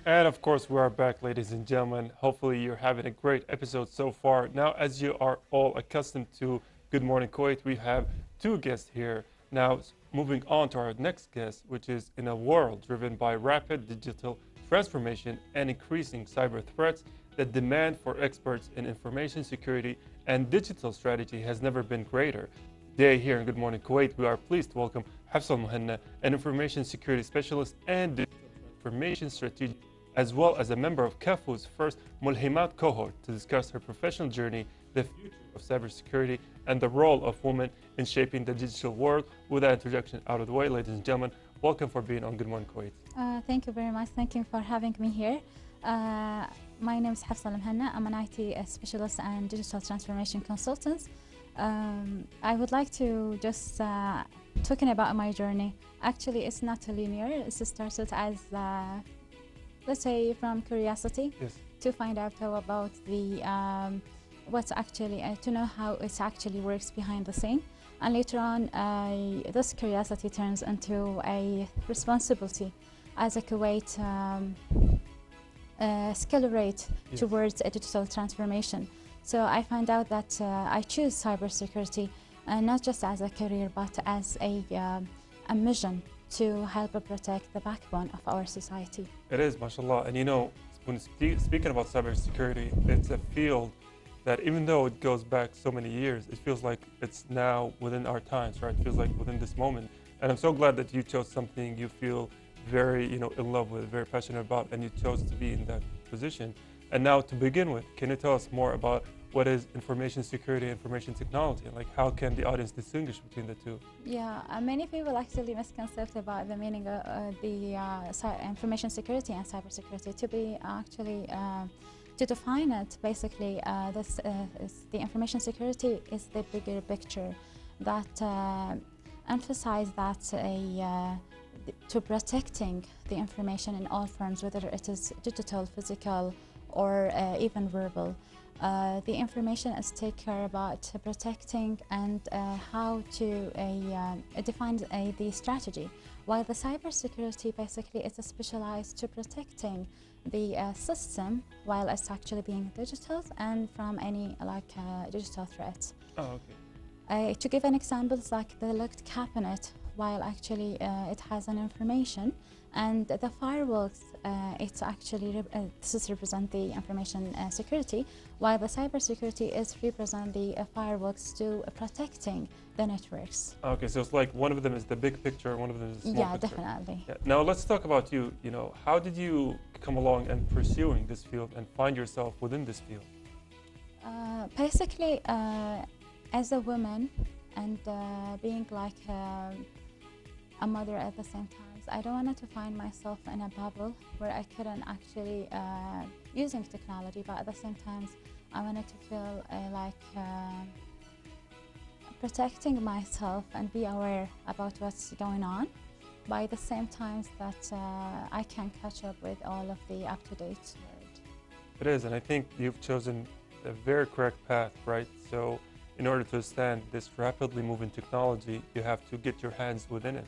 And of course, we are back, ladies and gentlemen. Hopefully, you're having a great episode so far. Now, as you are all accustomed to Good Morning Kuwait, we have two guests here. Now, moving on to our next guest, which is in a world driven by rapid digital transformation and increasing cyber threats, the demand for experts in information security and digital strategy has never been greater. Today, here in Good Morning Kuwait, we are pleased to welcome Hessa Almuhanna, an information security specialist and digital transformation strategist, as well as a member of CAFU's first Mulhimat cohort, to discuss her professional journey, the future of cybersecurity, and the role of women in shaping the digital world. With that introduction out of the way, ladies and gentlemen, welcome for being on Good Morning Kuwait. Thank you very much. Thank you for having me here. My name is Hessa Almuhanna. I'm an IT specialist and digital transformation consultant. I would like to just talking about my journey. Actually, it's not linear. It started as let's say from curiosity, Yes. to find out how about the what's actually to know how it actually works behind the scene, and later on this curiosity turns into a responsibility as a Kuwait skill rate Yes. towards a digital transformation. So I found out that I choose cybersecurity not just as a career but as a mission to help protect the backbone of our society. It is, mashallah. And you know, when speaking about cybersecurity, it's a field that even though it goes back so many years, it feels like it's now within our times, right? It feels like within this moment. And I'm so glad that you chose something you feel very, in love with, very passionate about, and you chose to be in that position. And now to begin with, can you tell us more about what is information security, information technology, and like how can the audience distinguish between the two? Yeah, many people actually misconcept about the meaning of the information security and cybersecurity. To be actually to define it, basically, this is the information security is the bigger picture that emphasize that to protecting the information in all forms, whether it is digital, physical, or even verbal. The information is take care about protecting and how to define the strategy, while the cybersecurity basically is specialized to protecting the system while it's actually being digital and from any digital threats. Oh, okay. To give an example, it's like the locked cabinet, while actually it has an information, and the firewalls, it's actually this represent the information security, while the cybersecurity is represent the firewalls to protecting the networks. Okay, so it's like one of them is the big picture, one of them is the small Yeah, picture. definitely. Yeah. Now let's talk about you. How did you come along and pursuing this field and find yourself within this field? Basically, as a woman and being like a mother at the same time, I don't want to find myself in a bubble where I couldn't actually using technology, but at the same time I wanted to feel protecting myself and be aware about what's going on, by the same time that I can catch up with all of the up-to-date world. It is, and I think you've chosen a very correct path, right? So in order to withstand this rapidly moving technology, you have to get your hands within it.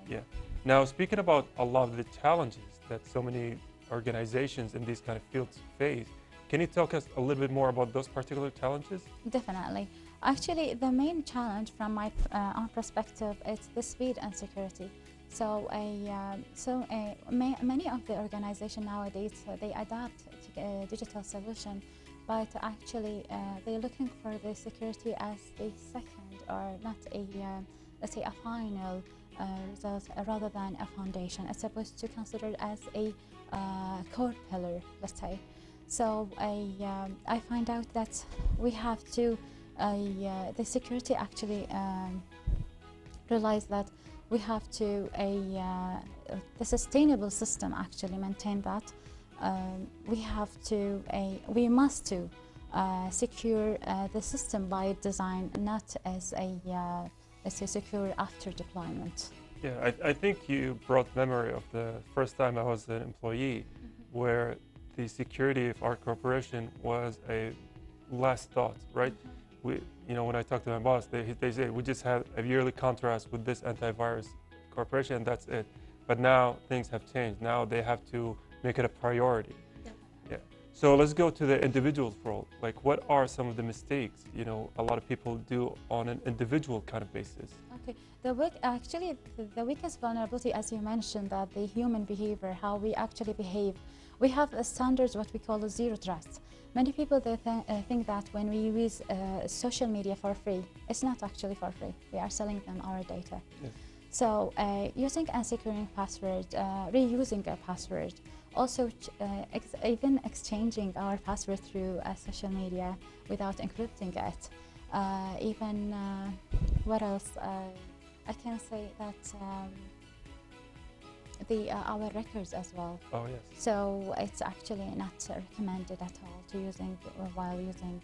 Yeah. Now, speaking about a lot of the challenges that so many organizations in these kind of fields face, can you talk us a little bit more about those particular challenges? Definitely. Actually, the main challenge from my own perspective is the speed and security. So, many of the organizations nowadays, they adapt to digital solution, but actually they're looking for the security as the second, or not let's say a final result rather than a foundation. It's supposed to consider as a core pillar, let's say. So I find out that we have to the security actually realize that we have to the sustainable system actually maintain that. We must secure the system by design, not as a let's say secure after deployment. Yeah, I think you brought memory of the first time I was an employee, where the security of our corporation was a last thought, right? When I talk to my boss, they say we just have a yearly contract with this antivirus corporation, and that's it. But now things have changed. Now they have to make it a priority. Yeah. So let's go to the individual role. Like, what are some of the mistakes, you know, a lot of people do on an individual kind of basis? Okay, the weakest vulnerability, as you mentioned, that the human behavior, how we actually behave. We have standards, what we call a zero trust. Many people think that when we use social media for free, it's not actually for free. We are selling them our data. Yes. So using and securing password, reusing a password, also even exchanging our password through social media without encrypting it. What else? I can say that our records as well. Oh yes. So it's actually not recommended at all to while using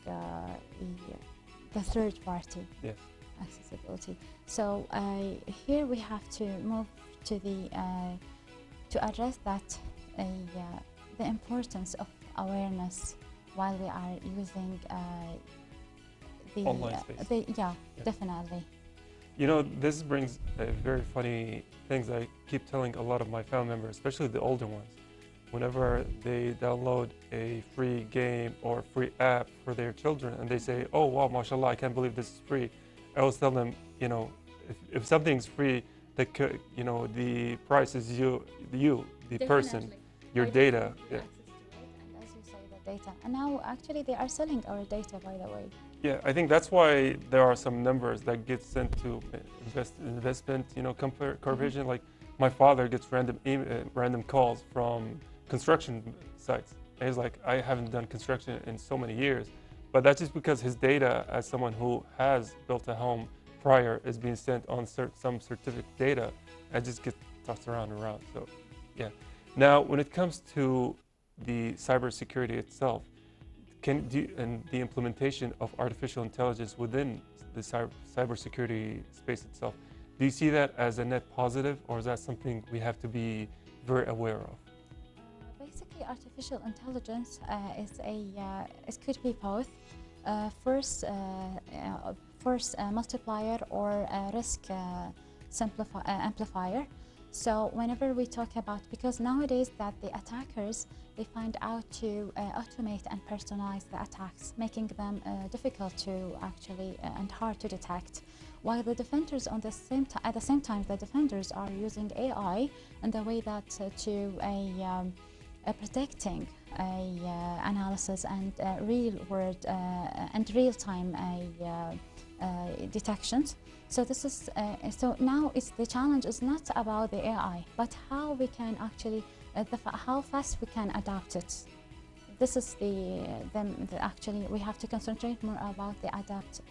the third party. Yes. Accessibility. So here we have to move to to address that the importance of awareness while we are using the online space. Yeah, definitely. You know, this brings very funny things I keep telling a lot of my family members, especially the older ones. Whenever they download a free game or free app for their children and they say, oh wow, mashallah, I can't believe this is free. I always tell them, you know, if something's free, you know, the price is the Definitely. person, your data. Yeah. Access to it, and as you say, the data. And now actually they are selling our data, by the way. Yeah, I think that's why there are some numbers that get sent to investment, you know, corporation. Like my father gets random calls from construction sites. And he's like, I haven't done construction in so many years. But that's just because his data as someone who has built a home prior is being sent on some certificate data and just gets tossed around and around. So, yeah. Now, when it comes to the cybersecurity itself, and the implementation of artificial intelligence within the cybersecurity space itself, do you see that as a net positive, or is that something we have to be very aware of? Basically, artificial intelligence it could be both. Force multiplier or risk amplifier. So whenever we talk about, because nowadays that the attackers, they find out to automate and personalize the attacks, making them difficult to actually and hard to detect. While the defenders at the same time, the defenders are using AI in the way that predicting analysis and real-time detections. So this is so now the challenge is not about the AI, but how we can actually how fast we can adapt it. This is actually we have to concentrate more about the adapt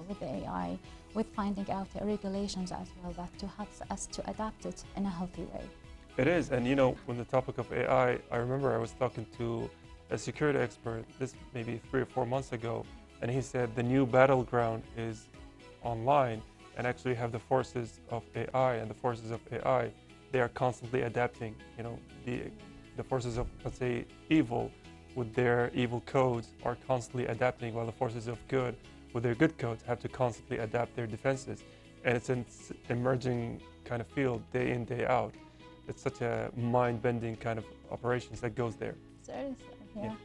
with the AI, with finding out the regulations as well, that to help us to adapt it in a healthy way. It is, and you know, when the topic of AI, I remember I was talking to a security expert, this maybe 3 or 4 months ago, and he said the new battleground is online, and actually have the forces of AI, and the forces of AI, they are constantly adapting. You know, the forces of, let's say, evil with their evil codes are constantly adapting, while the forces of good with their good codes have to constantly adapt their defenses. And it's an emerging kind of field day in, day out. It's such a mind-bending kind of operations that goes there. Seriously, yeah.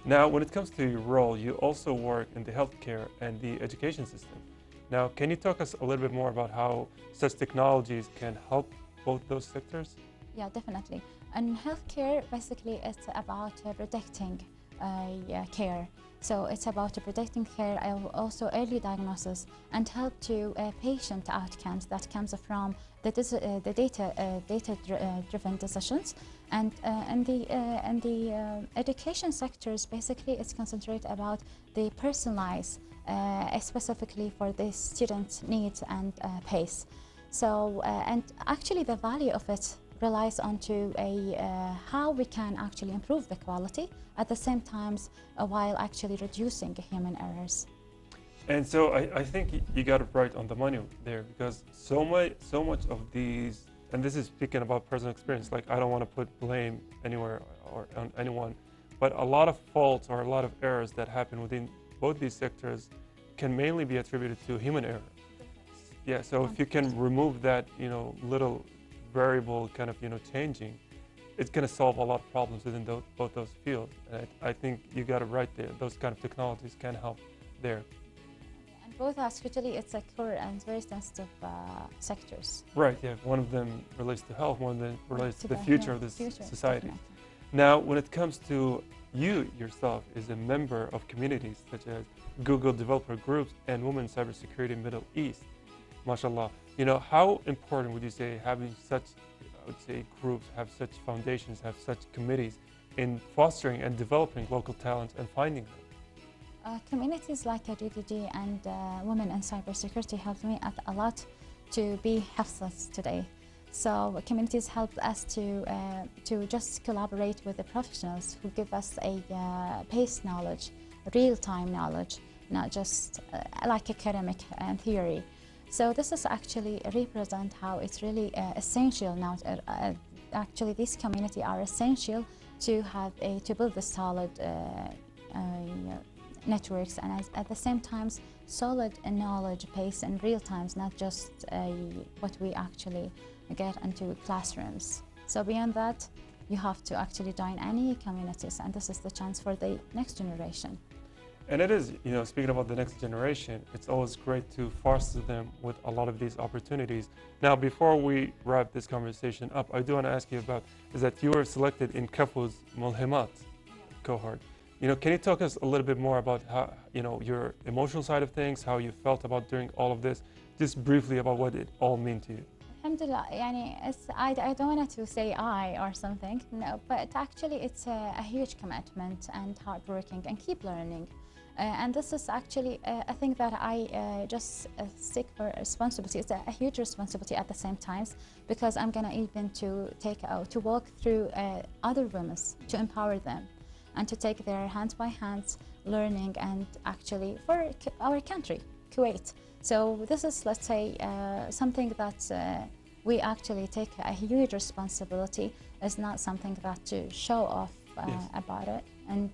Now, when it comes to your role, you also work in the healthcare and the education system. Now, can you talk us a little bit more about how such technologies can help both those sectors? Yeah, definitely. In healthcare, basically, it's about predicting care. So it's about predicting care, also early diagnosis, and help to patient outcomes that comes from the data-driven decisions. And the education sectors, basically, it's concentrate about the personalized, specifically for the student needs and pace. So, and actually the value of it relies onto how we can actually improve the quality at the same time while actually reducing human errors. And so I think you got it right on the money there, because so much of these, and this is speaking about personal experience, like I don't want to put blame anywhere or on anyone, but a lot of faults or a lot of errors that happen within both these sectors can mainly be attributed to human error. Yeah, so if you can remove that, you know, little variable kind of, you know, changing, it's going to solve a lot of problems within both those fields. And I think you got it right there. Those kind of technologies can help there. And both are actually, it's a core and very sensitive sectors. Right, yeah. One of them relates to health, one of them relates to the future of this society. Definitely. Now, when it comes to you yourself as a member of communities such as Google developer groups and women cybersecurity Middle East, mashallah, you know, how important would you say having such, I would say, groups, have such foundations, have such committees in fostering and developing local talents and finding them? Communities like DDG and Women in Cybersecurity helped me a lot to be Hafsas today. So communities helped us to just collaborate with the professionals who give us a base knowledge, real-time knowledge, not just like academic and theory. So this is actually represent how it's really essential now. Actually, these communities are essential to have to build a solid networks, and at the same time solid knowledge base in real times, not just what we actually get into classrooms. So beyond that, you have to actually join any communities, and this is the chance for the next generation. And it is, you know, speaking about the next generation, it's always great to foster them with a lot of these opportunities. Now, before we wrap this conversation up, I do want to ask you about is that you were selected in Kafu's Mulhimat cohort. You know, can you talk us a little bit more about how, you know, your emotional side of things, how you felt about doing all of this, just briefly about what it all means to you? Alhamdulillah, I don't want to say I or something, no, but actually it's a huge commitment and hard working and keep learning. And this is actually a thing that I just stick for responsibility. It's a huge responsibility at the same time, because I'm gonna even to walk through other women to empower them and to take their hands by hands learning, and actually for our country, Kuwait. So this is, let's say, something that we actually take a huge responsibility. It's not something that to show off about it. And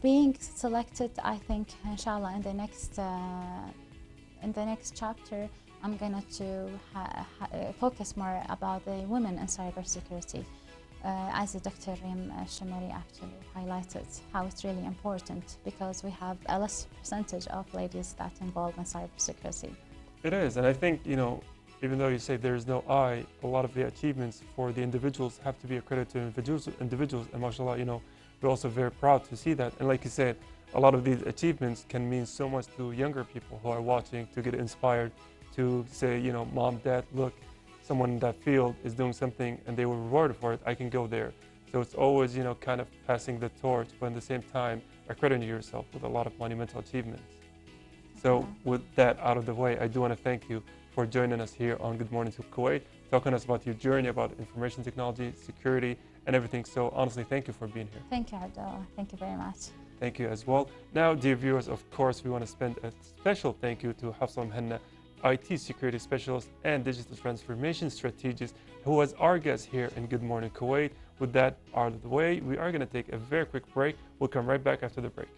being selected, I think, inshallah, in the next chapter, I'm going to focus more about the women in cybersecurity. As Dr. Reem Shamari actually highlighted, how it's really important, because we have a less percentage of ladies that involved in cybersecurity. It is, and I think, you know, even though you say there is no I, a lot of the achievements for the individuals have to be accredited to individuals, and mashallah, you know, we're also very proud to see that. And like you said, a lot of these achievements can mean so much to younger people who are watching, to get inspired, to say, you know, mom, dad, look, someone in that field is doing something and they were rewarded for it, I can go there. So it's always, you know, kind of passing the torch, but at the same time, accrediting yourself with a lot of monumental achievements. So with that out of the way, I do want to thank you for joining us here on Good Morning Kuwait, talking to us about your journey, about information technology, security, and everything. So honestly, thank you for being here. Thank you, Abdullah. Thank you very much. Thank you as well. Now, dear viewers, of course, we want to spend a special thank you to Hessa Almuhanna, IT security specialist and digital transformation strategist, who was our guest here in Good Morning Kuwait. With that out of the way, we are going to take a very quick break. We'll come right back after the break.